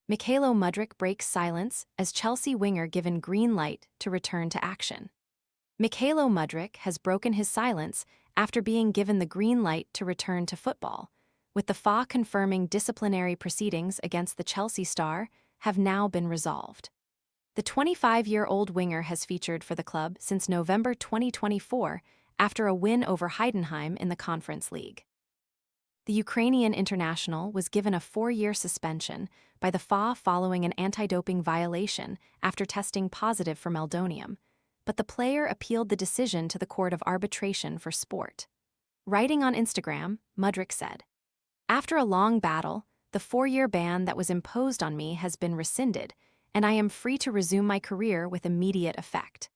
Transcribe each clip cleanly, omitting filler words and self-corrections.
Mykhailo Mudryk breaks silence as Chelsea winger given green light to return to action. Mykhailo Mudryk has broken his silence after being given the green light to return to football, with the FA confirming disciplinary proceedings against the Chelsea star have now been resolved. The 25-year-old winger has featured for the club since November 2024 after a win over Heidenheim in the Conference League. The Ukrainian international was given a 4-year suspension by the FA following an anti-doping violation after testing positive for meldonium, but the player appealed the decision to the Court of Arbitration for Sport. Writing on Instagram, Mudryk said, "After a long battle, the 4-year ban that was imposed on me has been rescinded, and I am free to resume my career with immediate effect."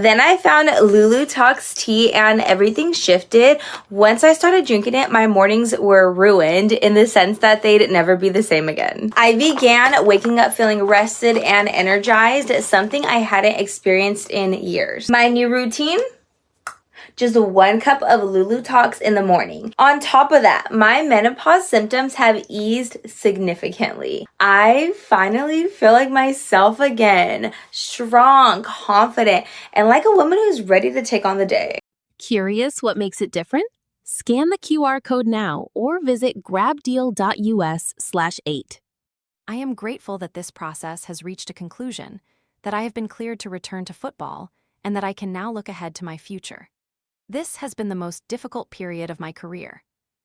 Then I found Lulu Talks tea and everything shifted. Once I started drinking it, my mornings were ruined in the sense that they'd never be the same again. I began waking up feeling rested and energized, something I hadn't experienced in years. My new routine? Just 1 cup of Lulu Talks in the morning. On top of that, my menopause symptoms have eased significantly. I finally feel like myself again, strong, confident, and like a woman who's ready to take on the day. Curious what makes it different? Scan the QR code now or visit grabdeal.us/8. I am grateful that this process has reached a conclusion, that I have been cleared to return to football, and that I can now look ahead to my future. This has been the most difficult period of my career.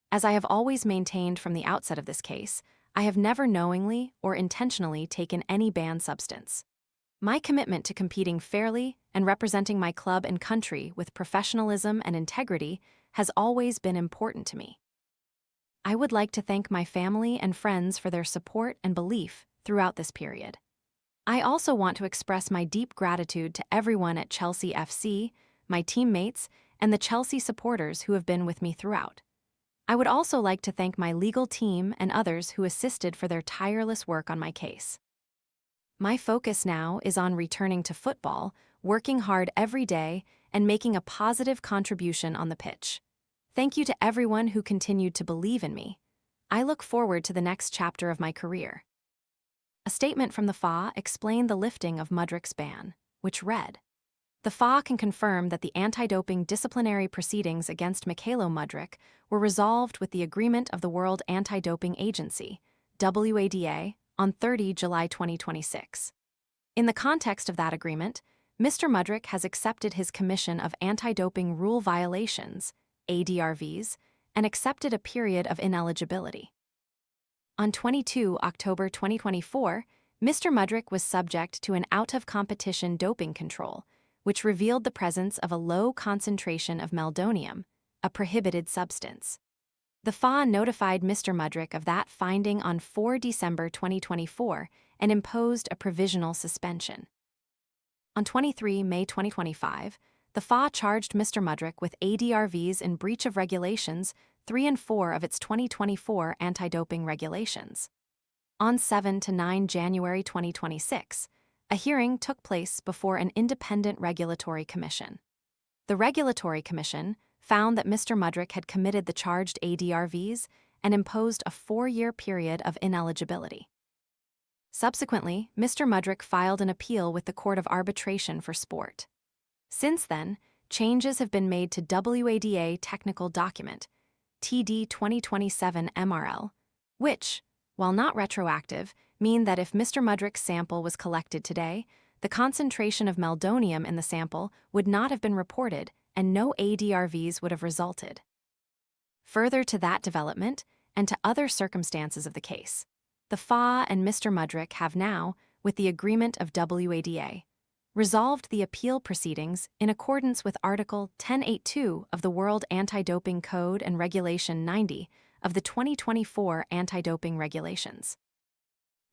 As I have always maintained from the outset of this case, I have never knowingly or intentionally taken any banned substance. My commitment to competing fairly and representing my club and country with professionalism and integrity has always been important to me. I would like to thank my family and friends for their support and belief throughout this period. I also want to express my deep gratitude to everyone at Chelsea FC, my teammates, and the Chelsea supporters who have been with me throughout. I would also like to thank my legal team and others who assisted for their tireless work on my case. My focus now is on returning to football, working hard every day, and making a positive contribution on the pitch. Thank you to everyone who continued to believe in me. I look forward to the next chapter of my career. A statement from the FA explained the lifting of Mudryk's ban, which read, "The FA can confirm that the anti-doping disciplinary proceedings against Mykhailo Mudryk were resolved with the agreement of the World Anti-Doping Agency, WADA, on 30 July 2026. In the context of that agreement, Mr. Mudryk has accepted his commission of anti-doping rule violations, ADRVs, and accepted a period of ineligibility." On 22 October 2024, Mr. Mudryk was subject to an out-of-competition doping control, which revealed the presence of a low concentration of meldonium, a prohibited substance. The FA notified Mr. Mudryk of that finding on 4 December 2024 and imposed a provisional suspension. On 23 May 2025, the FA charged Mr. Mudryk with ADRVs in breach of regulations 3 and 4 of its 2024 anti-doping regulations. On 7 to 9 January 2026, a hearing took place before an independent regulatory commission. The regulatory commission found that Mr. Mudryk had committed the charged ADRVs and imposed a 4-year period of ineligibility. Subsequently, Mr. Mudryk filed an appeal with the Court of Arbitration for Sport. Since then, changes have been made to WADA Technical Document, TD 2027 MRL, which, while not retroactive, mean that if Mr. Mudryk's sample was collected today, the concentration of meldonium in the sample would not have been reported and no ADRVs would have resulted. Further to that development, and to other circumstances of the case, the FA and Mr. Mudryk have now, with the agreement of WADA, resolved the appeal proceedings in accordance with Article 1082 of the World Anti-Doping Code and Regulation 90 of the 2024 Anti-Doping Regulations.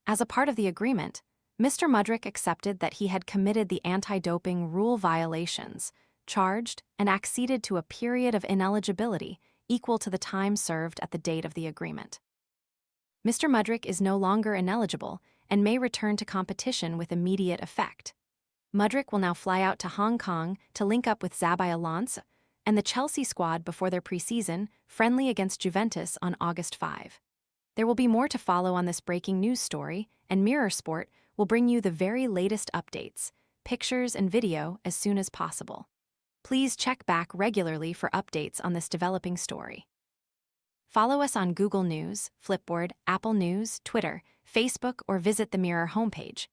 As a part of the agreement, Mr. Mudryk accepted that he had committed the anti-doping rule violations, charged, and acceded to a period of ineligibility equal to the time served at the date of the agreement. Mr. Mudryk is no longer ineligible and may return to competition with immediate effect. Mudryk will now fly out to Hong Kong to link up with Xabi Alonso and the Chelsea squad before their preseason friendly against Juventus on August 5. There will be more to follow on this breaking news story, and Mirror Sport will bring you the very latest updates, pictures, and video as soon as possible. Please check back regularly for updates on this developing story. Follow us on Google News, Flipboard, Apple News, Twitter, Facebook, or visit the Mirror homepage.